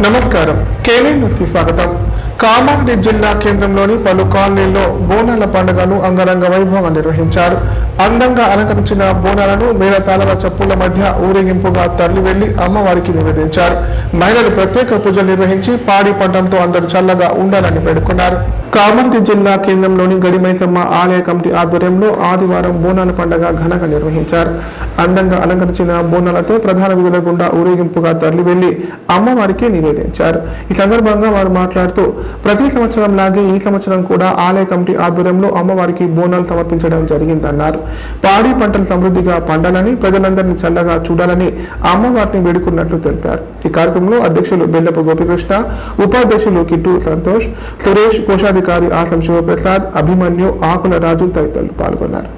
నమస్కారం, Cayley news కి స్వాగతం. కామారెడ్డి జిల్లా కేంద్రంలోని పలు కాలనీల్లో బోనాల పండుగను అంగరంగ వైభవంగా నిర్వహించారు. అందంగా అలంకరించిన బోనాలను మేళతాళాల చప్పుల మధ్య ఊరేగింపుగా తరలి వెళ్లి అమ్మవారికి నివేదించారు. మహిళలు ప్రత్యేక పూజలు నిర్వహించి పాడి పంటలతో అందరూ చల్లగా ఉండాలని వేడుకున్నారు. కామారెడ్డి జిల్లా కేంద్రంలోని గడిమైసమ్మ ఆలయ కమిటీ ఆధ్వర్యంలో ఆదివారం బోనాల పండుగ ఘనంగా నిర్వహించారు. అందంగా అలంకరించిన బోనాలతో ప్రధాన వీధుల గుండా ఊరేగింపుగా తరలి వెళ్లి అమ్మవారికి నివేదించారు. ఈ సందర్భంగా వారు మాట్లాడుతూ ప్రతి సంవత్సరం లాగే ఈ సంవత్సరం కూడా ఆలయ కమిటీ ఆధ్వర్యంలో అమ్మవారికి బోనాలు సమర్పించడం జరిగిందన్నారు. పాడి పంటలు సమృద్ధిగా పండాలని, ప్రజలందరినీ చల్లగా చూడాలని అమ్మవారిని వేడుకున్నట్లు తెలిపారు. ఈ కార్యక్రమంలో అధ్యక్షులు బెల్లపు గోపికృష్ణ, ఉపాధ్యక్షులు కిట్టు సంతోష్, సురేష్, కోశాధికారి ఆసం శివప్రసాద్, అభిమన్యు, ఆకుల రాజు తదితరులు పాల్గొన్నారు.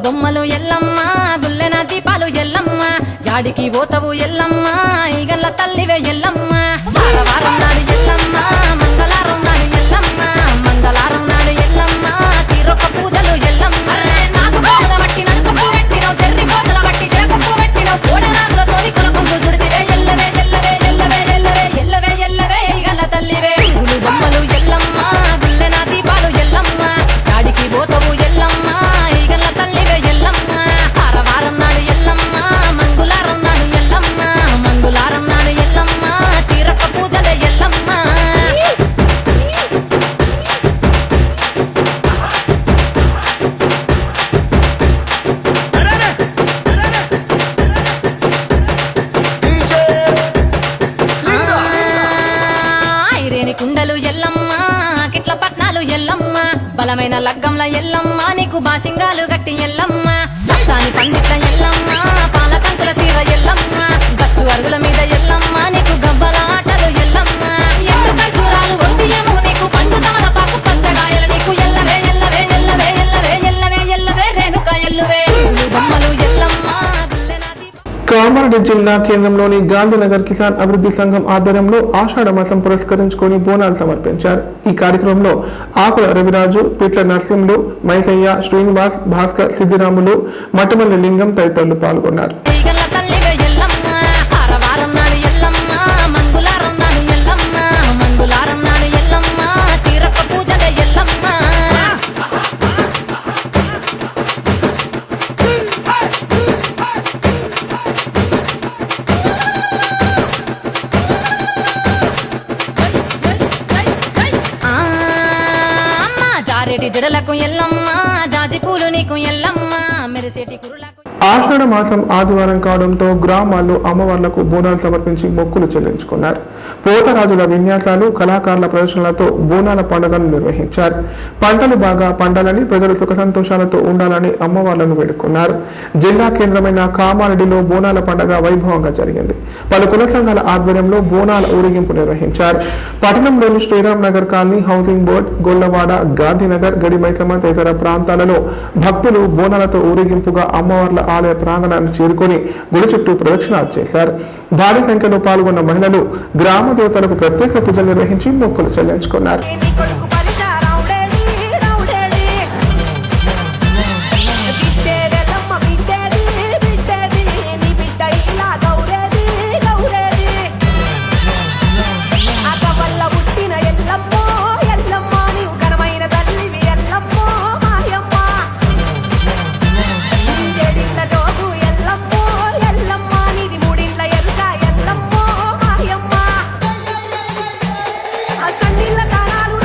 బొమ్మలు ఎల్లమ్మ, గుల్లెన దీపాలు ఎల్లమ్మ, యాడికి పోతవు ఎల్లమ్మ, ఈగల్ల తల్లివే ఎల్లమ్మ, వారం నాడు ఎల్లమ్మ, మంగళవారం నాడు ఎల్లమ్మ, మంగళవారం నాడు ఎల్లమ్మ, తీరొక్క పూజలు ఎల్లమ్మ, నాకు పూల బట్టి నడుకప్పు పెట్టినవు, తెర్రి కోతల బట్టి జరకప్పు పెట్టినవు, కోడనాగులతోని కొలకొంగు చుడితివే ఎల్లవే ఎల్లవే ఎల్లవే ఎల్లవే ఎల్లవే ఎల్లవే ఈగల్ల తల్లివే. బొమ్మలు ఎల్లమ్మ, గుల్లెన దీపాలు ఎల్లమ్మ, యాడికి పోతవు ఎల్లమ్మ, ఈగల్ల తల్లివే ఎల్లమ్మ, వారం నాడు ఎల్లమ్మ, మంగళవారం నాడు ఎల్లమ్మ, మంగళవారం నాడు ఎల్లమ్మ, తీరొక్క పూజలే ఎల్లమ్మ. ఐరేని కుండలు ఎల్లమ్మ, కిట్ల పట్నాలు ఎల్లమ్మ, బలమైన లగ్గంల ఎల్లమ్మ, నీకు బాషింగాలు గట్టి ఎల్లమ్మ, పచ్చాని పందిట్ల ఎల్లమ్మ, పాలకంకుల తీర ఎల్లమ్మ, గచ్చు అరుగుల మీద ఎల్లమ్మ, నీకు గవ్వల ఆటలు ఎల్లమ్మ, ఎండు ఖర్జూరాలు ఒంబియము, నీకు పండు తమలపాకు పచ్చగాయలు, నీకు ఎల్లవే ఎల్లవే ఎల్లవే ఎల్లవే ఎల్లవే ఎల్లవే రేణుక ఎల్లువే. బొమ్మలు ఎల్లమ్మ, కామారెడ్డి జిల్లా కేంద్రంలోని గాంధీనగర్ కిసాన్ అభివృద్ధి సంఘం ఆధ్వర్యంలో ఆషాఢ మాసం పురస్కరించుకొని బోనాలు సమర్పించారు. ఈ కార్యక్రమంలో ఆకుల రవిరాజు, పిట్ల నర్సింహులు, మైసయ్య, శ్రీనివాస్, భాస్కర్, సిద్ధిరాములు, మట్టమల్లి లింగం తదితరులు పాల్గొన్నారు. జారేటి జడలకు ఎల్లమ్మ, జాజి పూలు నీకు ఎల్లమ్మ, మెరిసేటి కురులకు. ఆషాఢ మాసం ఆదివారం కావడంతో గ్రామాల్లో అమ్మవార్లకు బోనాలు సమర్పించి మొక్కులు చెల్లించుకున్నారు. పోతరాజుల విన్యాసాలు, కళాకారుల ప్రదర్శనలతో బోనాల పండుగను నిర్వహించారు. పంటలు బాగా పండాలని, ప్రజలు సుఖ సంతోషాలతో ఉండాలని అమ్మవార్లను వేడుకున్నారు. జిల్లా కేంద్రమైన కామారెడ్డిలో బోనాల పండుగ వైభవంగా జరిగింది. పలు కుల సంఘాల ఆధ్వర్యంలో బోనాల ఊరేగింపు నిర్వహించారు. పట్టణంలోని Sriram Nagar colony, housing board, Gollawada, Gandhinagar, Gadimaisamma తదితర ప్రాంతాలలో భక్తులు బోనాలతో ఊరేగింపుగా అమ్మవార్ల ఆలయ ప్రాంగణాన్ని చేరుకొని గుడి చుట్టూ ప్రదక్షిణాలు చేశారు. భారీ సంఖ్యలో పాల్గొన్న మహిళలు గ్రామ దేవతలకు ప్రత్యేక పూజలు నిర్వహించి మొక్కులు చెల్లించుకున్నారు. Sanilla Tanalo,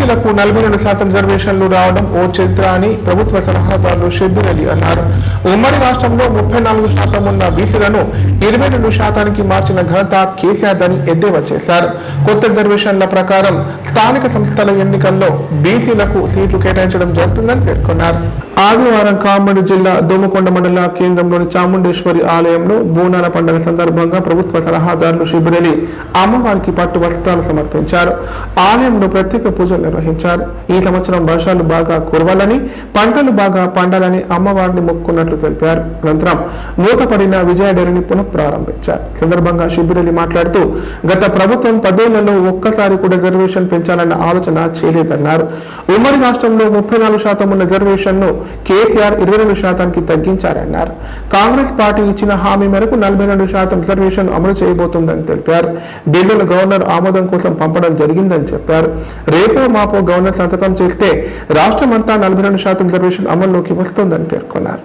బీసీలకు 42% రిజర్వేషన్లు రావడం ఓ చరిత్ర అని ప్రభుత్వ సలహాదారులు షబ్బీర్ అలీ అన్నారు. ఉమ్మడి రాష్ట్రంలో 34% ఉన్న బీసీలను 22% మార్చిన ఘనత కేసీఆర్ అని ఎద్దేవా చేశారు. కొత్త రిజర్వేషన్ల ప్రకారం స్థానిక సంస్థల ఎన్నికల్లో బీసీలకు సీట్లు కేటాయించడం జరుగుతుందని పేర్కొన్నారు. ఆదివారం కామారెడ్డి జిల్లా దోమకొండ మండల కేంద్రంలోని చాముండేశ్వరి ఆలయంలో బోనాల పండుగ సందర్భంగా ప్రభుత్వ సలహాదారులు షబ్బీర్ అలీ అమ్మవారికి పట్టు వస్త్రాలు సమర్పించారు. ఆలయంలో ప్రత్యేక పూజలు నిర్వహించారు. ఈ సంవత్సరం వర్షాలు బాగా కురవాలని, పంటలు బాగా పండాలని అమ్మవారిని మొక్కున్నట్లు తెలిపారు. అనంతరం మూతపడిన విజయ డైరీని పునః ప్రారంభించారు. సందర్భంగా షబ్బీర్ అలీ మాట్లాడుతూ గత ప్రభుత్వం 10 ఏళ్లలో ఒక్కసారి కూడా రిజర్వేషన్ పెంచాలన్న ఆలోచన చేయలేదన్నారు. ఉమ్మడి రాష్ట్రంలో 34% ఉన్న రిజర్వేషన్ ను కేసీఆర్ 22% తగ్గించారన్నారు. కాంగ్రెస్ పార్టీ ఇచ్చిన హామీ మేరకు 42% రిజర్వేషన్ అమలు చేయబోతోందని తెలిపారు. బిల్లును గవర్నర్ ఆమోదం కోసం పంపడం జరిగిందని చెప్పారు. రేపో మాపో గవర్నర్ సంతకం చేస్తే రాష్ట్రమంతా 42% రిజర్వేషన్ అమల్లోకి వస్తోందని పేర్కొన్నారు.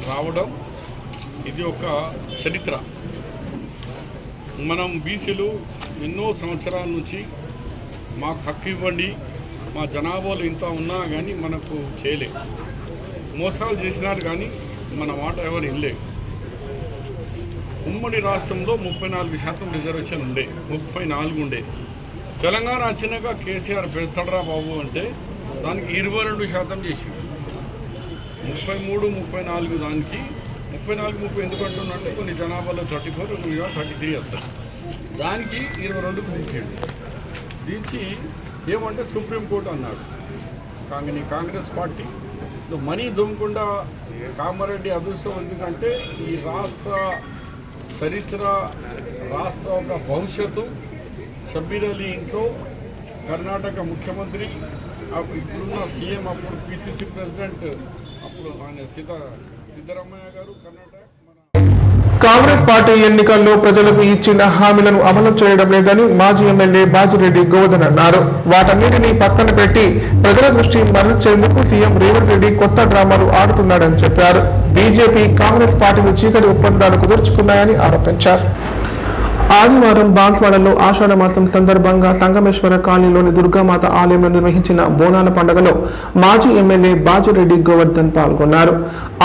రావడం ఇది ఒక చరిత్ర. మనం బీసీలు ఎన్నో సంవత్సరాల నుంచి మాకు హక్కు ఇవ్వండి, మా జనాభాలో ఇంత ఉన్నా కానీ మనకు చేయలే, మోసాలు చేసినారు కానీ మన మాట ఎవరు ఇల్లే. ఉమ్మడి రాష్ట్రంలో 34% రిజర్వేషన్ ఉండే, 34 ఉండే. తెలంగాణ వచ్చినాక కేసీఆర్ పెంచుతాడరా బాబు అంటే దానికి 22% చేసి 33, 34 దానికి 34, 30 ఎందుకు అంటున్నారంటే కొన్ని జనాభాలో 34, 33 వస్తారు. దానికి 22కు దించాడు. దించి ఏమంటే సుప్రీంకోర్టు అన్నాడు. కానీ కాంగ్రెస్ పార్టీ మనీ దొమ్మకుండా కామారెడ్డి అదృష్టం ఎందుకంటే ఈ రాష్ట్ర చరిత్ర, రాష్ట్ర ఒక భవిష్యత్తు షబ్బీర్ అలీ ఇంట్లో కర్ణాటక ముఖ్యమంత్రి, ఇప్పుడున్న సీఎం, అప్పుడు పిసిసి ప్రెసిడెంట్, అప్పుడు ఆయన సిద్ధరామయ్య గారు కర్ణాటక. కాంగ్రెస్ పార్టీ ఎన్నికల్లో ప్రజలకు ఇచ్చిన హామీలను అమలు చేయడం లేదని మాజీ ఎమ్మెల్యే బాజిరెడ్డి గోవర్ధన్ అన్నారు. వాటన్నిటినీ పక్కన పెట్టి ప్రజల దృష్టి మరల్చేందుకు సీఎం రేవంత్ రెడ్డి కొత్త డ్రామాలు ఆడుతున్నాడని చెప్పారు. బీజేపీ, కాంగ్రెస్ పార్టీలు చీకటి ఒప్పందాలు కుదుర్చుకున్నాయని ఆరోపించారు. ఆదివారం బాన్స్వాడలో ఆషాఢ మాసం సందర్భంగా సంగమేశ్వర కాలనీలోని దుర్గామాత ఆలయంలో నిర్వహించిన బోనాల పండుగలో మాజీ ఎమ్మెల్యే బాజిరెడ్డి గోవర్ధన్ పాల్గొన్నారు.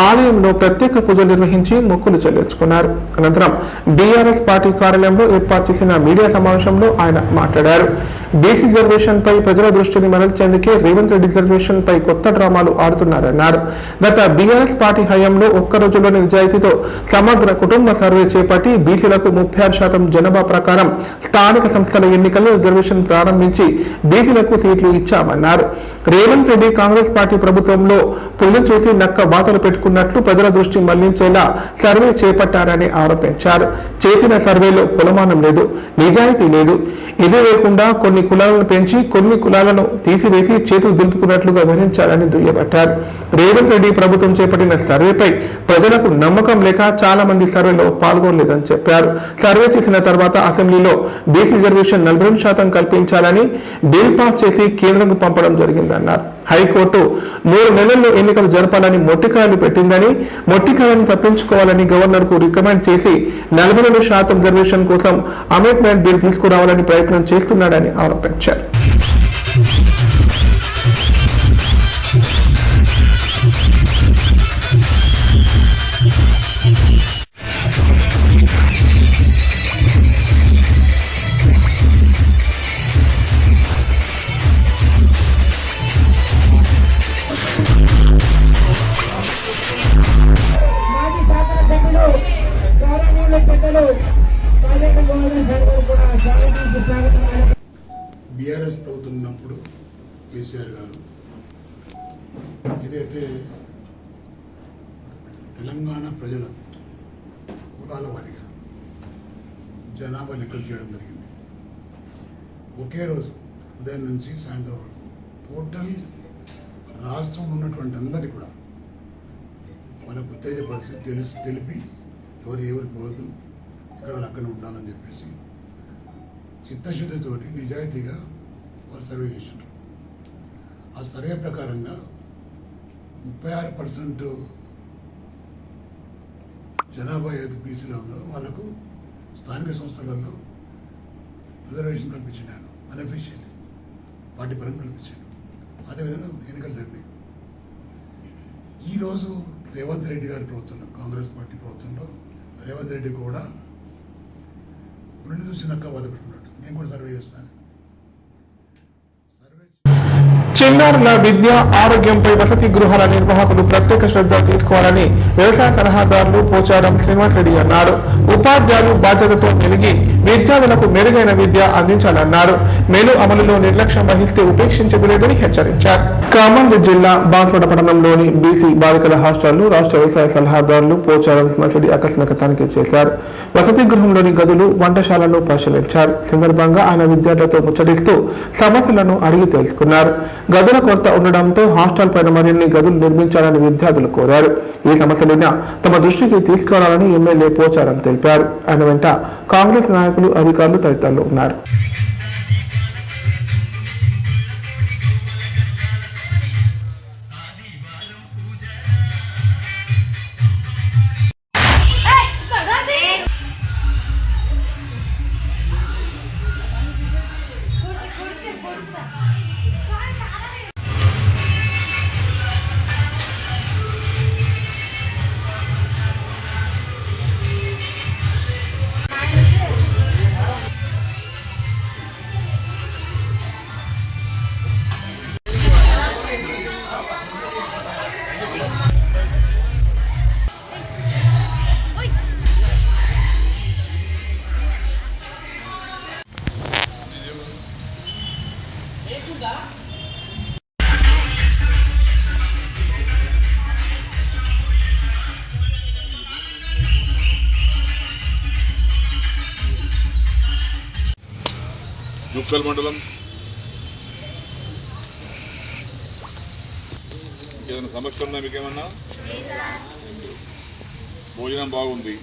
ఆలయంలో ప్రత్యేక పూజలు నిర్వహించి మొక్కులు చెల్లించుకున్నారు. అనంతరం బీఆర్ఎస్ పార్టీ కార్యాలయంలో ఏర్పాటు చేసిన మీడియా సమావేశంలో ఆయన మాట్లాడారు. బీసీ రిజర్వేషన్ పై ప్రజల దృష్టిని మరల్చేందుకే రేవంత్ రెడ్డి రిజర్వేషన్ పై కొత్త డ్రామాలు ఆడుతున్నారన్నారు. గత బీఆర్ఎస్ పార్టీ హయాంలో ఒక్క రోజులోని నిజాయితీతో సమగ్ర కుటుంబ సర్వే చేపట్టి బీసీలకు 36% జనాభా ప్రకారం స్థానిక సంస్థల ఎన్నికల్లో రిజర్వేషన్ ప్రారంభించి బీసీలకు సీట్లు ఇచ్చామన్నారు. రేవంత్ రెడ్డి కాంగ్రెస్ పార్టీ ప్రభుత్వంలో పుల్లు చూసి నక్క వాతలు పెట్టుకున్నట్లు ప్రజల దృష్టి మళ్లించేలా సర్వే చేపట్టారని ఆరోపించారు. చేసిన సర్వేలో కులమానం లేదు, నిజాయితీ లేదు. ఇదే లేకుండా కొన్ని కులాలను పెంచి కొన్ని కులాలను తీసివేసి చేతులు దులుపుకున్నట్లుగా వివరించారని దుయ్యబట్టారు. రేవంత్ రెడ్డి ప్రభుత్వం చేపట్టిన సర్వేపై ప్రజలకు నమ్మకం లేక చాలా మంది సర్వేలో పాల్గొనలేదని చెప్పారు. సర్వే చేసిన తర్వాత అసెంబ్లీలో బీసీ రిజర్వేషన్ 42% కల్పించాలని బిల్ పాస్ చేసి కేంద్రంకు పంపడం జరిగిందన్నారు. హైకోర్టు 3 నెలల్లో ఎన్నికలు జరపాలని మొట్టికాయలు పెట్టిందని, మొట్టికాయలను తప్పించుకోవాలని గవర్నర్ కు రికమెండ్ చేసి 42% రిజర్వేషన్ కోసం అమెండ్మెంట్ బిల్ తీసుకురావాలని ప్రయత్నం చేస్తున్నాడని ఆరోపించారు. బీఆర్ఎస్ ప్రభుత్వం ఉన్నప్పుడు కేసీఆర్ గారు ఏదైతే తెలంగాణ ప్రజల కులాల వారిగా జనాభా లెక్కలు చేయడం జరిగింది. ఒకే రోజు ఉదయం నుంచి సాయంత్రం వరకు టోటల్ రాష్ట్రంలో ఉన్నటువంటి అందరినీ కూడా వాళ్ళకు ఉత్తేజపరిచి తెలిపి ఎవరికి పోవద్దు, ఇక్కడ వాళ్ళు అక్కడే ఉండాలని చెప్పేసి చిత్తశుద్ధితోటి నిజాయితీగా వాళ్ళు సర్వే చేసినారు. ఆ సర్వే ప్రకారంగా 36% జనాభా ఏది బీసీలో ఉందో వాళ్ళకు స్థానిక సంస్థలలో రిజర్వేషన్ కల్పించింది. ఆయన అన్అఫీషియల్లీ పార్టీ పరంగా కల్పించాడు. అదేవిధంగా ఎన్నికలు జరిగినాయి. ఈరోజు రేవంత్ రెడ్డి గారి ప్రభుత్వంలో, కాంగ్రెస్ పార్టీ ప్రభుత్వంలో రేవంత్ రెడ్డి కూడా రెండు చూసినాక బాధపెట్టుకున్నట్టు నేను కూడా సర్వే చేస్తాను. చిన్నారుల విద్య ఆరోగ్యంపై వసతి గృహాల నిర్వాహకులు ప్రత్యేక శ్రద్ధ తీసుకోవాలని వ్యవసాయ సలహాదారులు పోచారం శ్రీనివాస్ రెడ్డి అన్నారు. ఉపాధ్యాయులు బాధ్యతతో మెలిగి విద్యార్థులకు మెరుగైన విద్య అందించాలన్నారు. మేలు అమలులో నిర్లక్ష్యం వహిస్తే ఉపేక్షించేది లేదని హెచ్చరించారు. కామారెడ్డి జిల్లా బాన్స్వాడ పట్టణంలోని బీసీ బాలికల హాస్టల్లో రాష్ట్ర వ్యవసాయ సలహాదారులు పోచారం శ్రీనివాస్ రెడ్డి ఆకస్మిక తనిఖీ చేశారు. వసతి గృహంలోని గదులు, వంటశాలను పరిశీలించారు. సందర్భంగా ఆయన విద్యార్థులతో ముచ్చటిస్తూ సమస్యలను అడిగి తెలుసుకున్నారు. గదుల కొరత ఉండడంతో హాస్టల్ పైన మరిన్ని గదులు నిర్మించాలని విద్యార్థులు కోరారు. ఈ సమస్యలను తమ దృష్టికి తీసుకురావాలని ఎమ్మెల్యే పోచారం తెలిపారు. ఆయన వెంట కాంగ్రెస్ నాయకులు, అధికారులు తదితరులు ఉన్నారు. జుక్కల్ మండలం ఏదైనా సమస్య ఉందా మీకేమన్నా? భోజనం బాగుంది.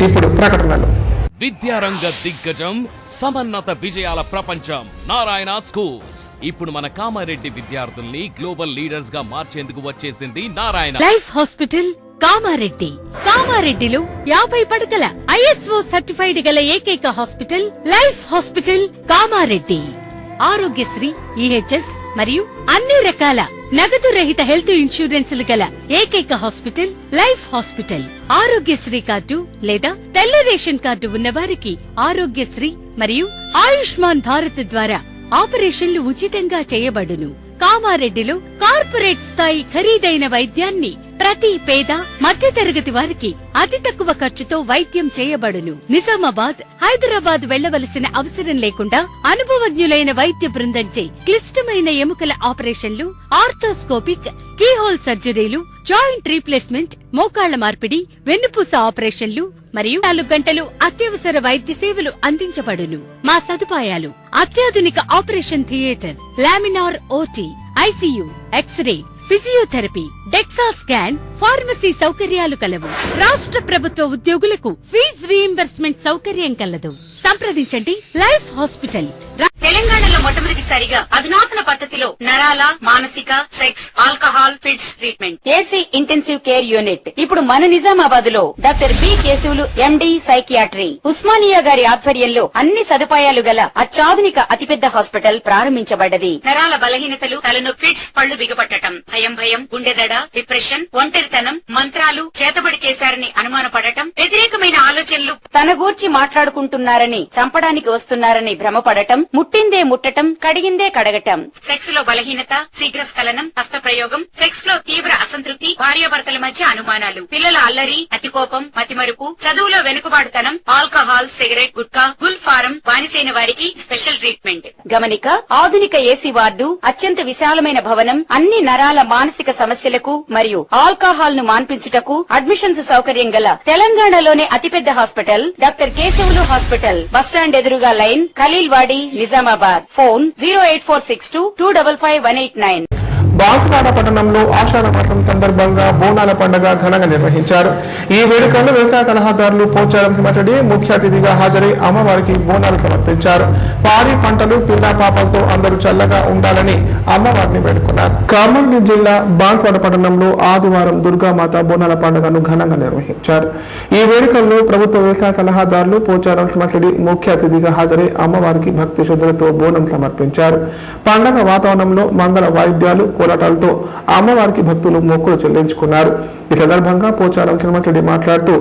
ఇప్పుడు ప్రకటనలు. విద్యారంగ దిగ్గజం, సమన్నత విజయాల ప్రపంచం నారాయణ స్కూల్స్. ఇప్పుడు మన కామారెడ్డి విద్యార్థుల్ని గ్లోబల్ లీడర్స్ గా మార్చేందుకు వచ్చేసింది నారాయణ లైఫ్ హాస్పిటల్ కామారెడ్డి. కామారెడ్డిలో 50 పడకల ISO సర్టిఫైడ్ గల ఏకైక hospital life hospital Kamareddy. Aarogyasri, EHS మరియు అన్ని రకాల నగదు రహిత హెల్త్ ఇన్సూరెన్సులు గల ఏకైక hospital life hospital. Aarogyasri card లేదా తెల్ల రేషన్ కార్డు ఉన్న వారికి ఆరోగ్యశ్రీ మరియు ఆయుష్మాన్ భారత్ ద్వారా ఆపరేషన్లు ఉచితంగా చేయబడును. కామారెడ్డిలో కార్పొరేట్ స్థాయి ఖరీదైన వైద్యాన్ని ప్రతి పేద మధ్యతరగతి వారికి అతి తక్కువ ఖర్చుతో వైద్యం చేయబడును. నిజామాబాద్, హైదరాబాద్ వెళ్లవలసిన అవసరం లేకుండా అనుభవజ్ఞులైన వైద్య బృందంచే క్లిష్టమైన ఎముకల ఆపరేషన్లు, ఆర్థోస్కోపిక్, కీహోల్ సర్జరీలు, జాయింట్ రీప్లేస్మెంట్, మోకాళ్ల మార్పిడి, వెన్నుపూస ఆపరేషన్లు మరియు 4 గంటలు అత్యవసర వైద్య సేవలు అందించబడును. మా సదుపాయాలు: అత్యాధునిక operation theatre, laminar OT, ICU, x-ray, physiotherapy, DEXA scan, pharmacy సౌకర్యాలు కలవు. రాష్ట్ర ప్రభుత్వ ఉద్యోగులకు ఫీజు రీయింబర్స్మెంట్ సౌకర్యం కలదు. సంప్రదించండి లైఫ్ హాస్పిటల్. తెలంగాణలో మొట్టమొదటిసారిగా అధునాతన పద్ధతిలో నరాల, మానసిక, sex, alcohol, fits treatment, AC intensive care unit ఇప్పుడు మన నిజామాబాద్ లో doctor B Keshavulu MD psychiatry, Osmania గారి ఆధ్వర్యంలో అన్ని సదుపాయాలు గల అత్యాధునిక అతిపెద్ద హాస్పిటల్ ప్రారంభించబడ్డది. నరాల బలహీనతలు, తలనొప్పి, ఫిట్స్, పళ్లు బిగపట్టడం, భయం, గుండెదడ, డిప్రెషన్, ఒంటరితనం, మంత్రాలు చేతబడి చేశారని అనుమానపడటం, వ్యతిరేకమైన ఆలోచనలు, తన గూర్చి మాట్లాడుకుంటున్నారని, చంపడానికి వస్తున్నారని భ్రమపడటం, ముట్టిందే ముట్టటం, కడిగిందే కడగటం, సెక్స్ లో బలహీనత, శీఘ్రస్ఖలనం, హస్తప్రయోగం, సెక్స్ లో తీవ్ర అసంతృప్తి, భార్యాభర్తల మధ్య అనుమానాలు, పిల్లల అల్లరి, అతికోపం, మతిమరుపు, చదువులో వెనుకబాటుతనం, alcohol, cigarette, gutka, Gul form బానిసైన వారికి స్పెషల్ ట్రీట్మెంట్. గమనిక: ఆధునిక ఏసీ వార్డు, అత్యంత విశాలమైన భవనం, అన్ని నరాల మానసిక సమస్యలకు మరియు ఆల్కహాల్ ను మాన్పించుటకు అడ్మిషన్స్ సౌకర్యం గల తెలంగాణలోనే అతిపెద్ద hospital doctor Keshavulu hospital. Bus stand ఎదురుగా లైన్, ఖలీల్ వాడి, నిజామాబాద్. ఫోన్ 08462 255 189. బాన్సువాడ పట్టణంలో ఆషాఢ మాసం సందర్భంగా బోనాల పండుగ ఘనంగా నిర్వహించారు. ఈ వేడుకల్లో వ్యవసాయ సలహాదారులు పోచారం సింహారెడ్డి ముఖ్య అతిథిగా హాజరై అమ్మవారికి బోనాలు సమర్పించారు. పాడి పంటలు పిల్ల పాపలతో అందరూ చల్లగా ఉండాలని అమ్మవారిని వేడుకున్నారు. కామారెడ్డి జిల్లా బాన్సువాడ పట్టణంలో ఆదివారం దుర్గామాత బోనాల పండుగను ఘనంగా నిర్వహించారు. ఈ వేడుకల్లో ప్రభుత్వ వ్యవసాయ సలహాదారులు పోచారం సింహారెడ్డి ముఖ్య అతిథిగా హాజరై అమ్మవారికి భక్తి శ్రద్ధలతో బోనం సమర్పించారు. పండగ వాతావరణంలో మంగళ వాయిద్యాలు కోలాటాలతో అమ్మవారికి భక్తులు మొక్కులు చెల్లించుకున్నారు. ఈ సందర్భంగా పోచారం శ్రీనివాసరెడ్డి మాట్లాడుతూ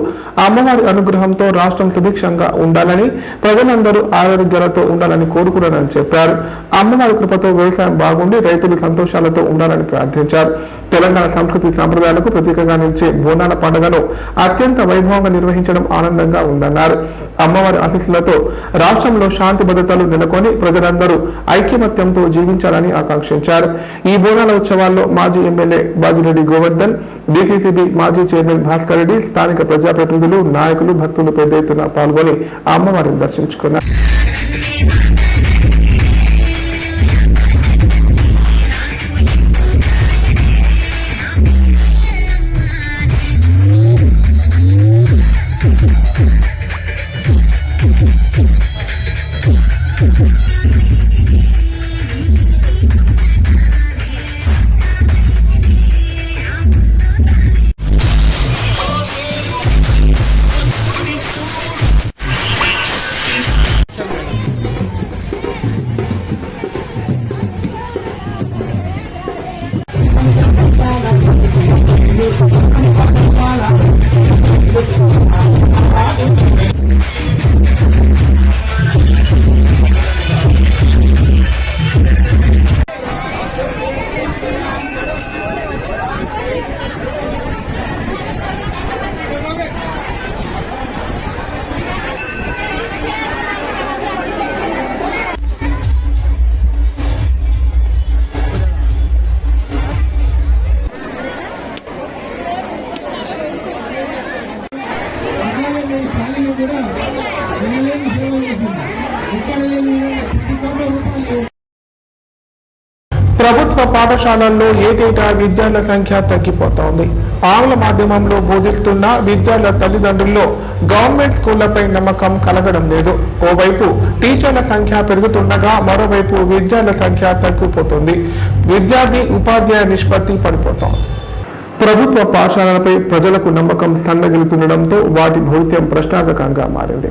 అమ్మవారి అనుగ్రహంతో రాష్ట్రం సుభిక్షంగా ఉండాలని, ప్రజలందరూ ఆరోగ్యాలతో ఉండాలని కోరుకున్నారని చెప్పారు. అమ్మవారి కృపతో వ్యవసాయం బాగుండి రైతులు సంతోషాలతో ఉండాలని ప్రార్థించారు. తెలంగాణ సంస్కృతి సంప్రదాయాలకు ప్రతీకగా నిలిచే బోనాల పండుగను అత్యంత వైభవంగా నిర్వహించడం ఆనందంగా ఉందన్నారు. అమ్మవారి ఆశీస్సులతో రాష్ట్రంలో శాంతి భద్రతలు నెలకొని ప్రజలందరూ ఐక్యమత్యంతో జీవించాలని ఆకాంక్షించారు. ఈ బోనాల ఉత్సవాల్లో మాజీ ఎమ్మెల్యే బాజిరెడ్డి గోవర్ధన్, డిసిసిబి మాజీ చైర్మన్ భాస్కర్ రెడ్డి, స్థానిక ప్రజాప్రతినిధులు, నాయకులు, భక్తులు పెద్ద ఎత్తున పాల్గొని అమ్మవారిని దర్శించుకున్నారు. ప్రభుత్వ పాఠశాలల్లో ఏటేటా విద్యార్థుల సంఖ్య తగ్గిపోతోంది. ఆంగ్ల మాధ్యమంలో బోధిస్తున్న విద్యార్థుల తల్లిదండ్రుల్లో గవర్నమెంట్ స్కూళ్లపై నమ్మకం కలగడం లేదు. ఓవైపు టీచర్ల సంఖ్య పెరుగుతుండగా మరోవైపు విద్యార్థుల సంఖ్య తగ్గిపోతుంది. విద్యార్థి ఉపాధ్యాయ నిష్పత్తి పడిపోతోంది. ప్రభుత్వ పాఠశాలలపై ప్రజలకు నమ్మకం సన్నగిలుతుండడంతో వాటి భవిత్యం ప్రశ్నార్థకంగా మారింది.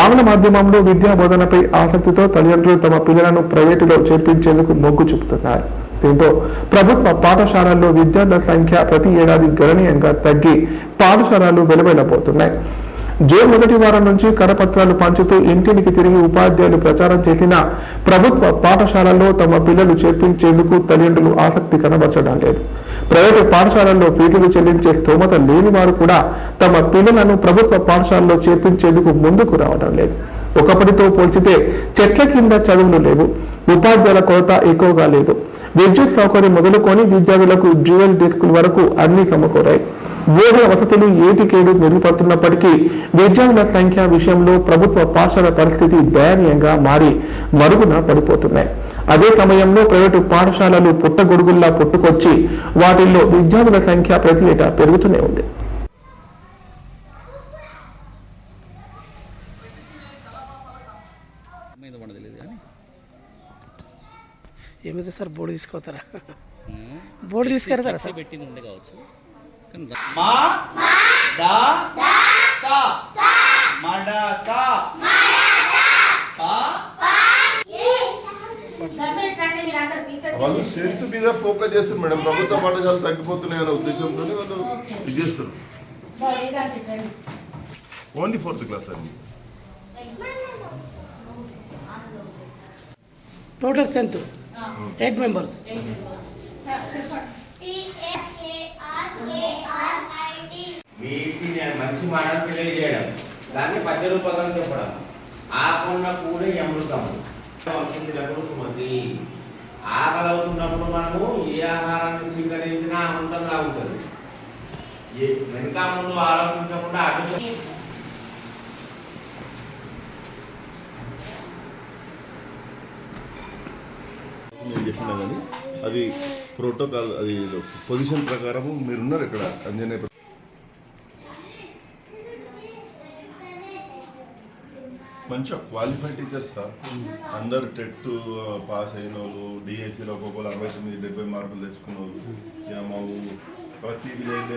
ఆంగ్ల మాధ్యమంలో విద్యా బోధనపై ఆసక్తితో తల్లిదండ్రులు తమ పిల్లలను ప్రైవేటులో చేర్పించేందుకు మొగ్గు చూపుతున్నారు. దీంతో ప్రభుత్వ పాఠశాలల్లో విద్యార్థుల సంఖ్య ప్రతి ఏడాది గణనీయంగా తగ్గి పాఠశాలలు వెలువెళ్లబోతున్నాయి. జూన్ మొదటి వారం నుంచి కరపత్రాలు పంచుతూ ఇంటింటికి తిరిగి ఉపాధ్యాయులు ప్రచారం చేసిన ప్రభుత్వ పాఠశాలల్లో తమ పిల్లలు చేర్పించేందుకు తల్లిదండ్రులు ఆసక్తి కనబరచడం లేదు. ప్రైవేటు పాఠశాలల్లో ఫీజులు చెల్లించే స్తోమత లేని వారు కూడా తమ పిల్లలను ప్రభుత్వ పాఠశాలలో చేర్పించేందుకు ముందుకు రావడం లేదు. ఒకప్పటితో పోల్చితే చెట్ల కింద చదువులు లేవు. ఉపాధ్యాయుల కొరత ఎక్కువగా లేదు. విద్యుత్ సౌకర్యం మొదలుకొని విద్యార్థులకు డ్యూయల్ డెస్కుల వరకు అన్ని సమకూరాయి. బోధన వసతులు ఏటికేడు మెరుగుపడుతున్నప్పటికీ విద్యార్థుల సంఖ్య విషయంలో ప్రభుత్వ పాఠశాల పరిస్థితి దయనీయంగా మారి మరుగున పడిపోతున్నాయి. అదే సమయంలో ప్రైవేటు పాఠశాలలు పుట్టగొడుగుల్లా పుట్టుకొచ్చి వాటిల్లో విద్యార్థుల సంఖ్య ప్రతి ఏటా పెరుగుతూనే ఉంది. ఏమైతే సార్ బోర్డు తీసుకుపోతారా? బోర్డు తీసుకెళ్తారా సార్? పెట్టింది ఉండే కావచ్చు. మా దా తా మడా తా వాళ్ళు స్ట్రెంత్ మీద ఫోకస్ చేస్తారు మేడం. ప్రభుత్వ పాఠశాలలు తగ్గిపోతున్నాయి అనే ఉద్దేశంతో వాళ్ళు ఇది చేస్తారు. ఓన్లీ 4th క్లాస్ అండి. Total strength 8 members. మీకు నేను మంచి మాటలు తెలియజేయడం, దాన్ని పద్య రూపకం చెప్పడం, ఆకున్న కూడా అమృతం వంశీలకు సుమతి. ఆకలి అవుతున్నప్పుడు మనము ఏ ఆహారాన్ని స్వీకరించినా అమృతంగా ఉంటుంది. వెనుక ముందు ఆలోచించకుండా అటు నేను చెప్పినా కానీ అది ప్రోటోకాల్, అది పొజిషన్ ప్రకారము మీరున్నారు ఇక్కడ అంజనేయ. మంచిగా క్వాలిఫైడ్ టీచర్స్ సార్, అందరు టెట్ పాస్ అయిన వాళ్ళు, డిఎస్సీలో ఒక్కొక్కరు 69-70 మార్కులు తెచ్చుకున్న వాళ్ళు. ఇక మా ప్రతి విలేజ్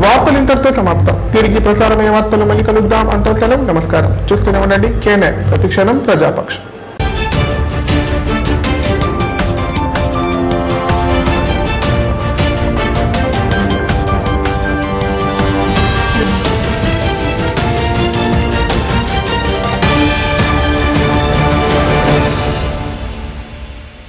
వార్తలు ఇంతటితో సమాప్తం. తిరిగి ప్రసారమయ్యే వార్తలు మళ్ళీ కలుద్దాం. అంతవరకు నమస్కారం. చూస్తూనే ఉండండి K9 ప్రతిక్షణం ప్రజాపక్షం.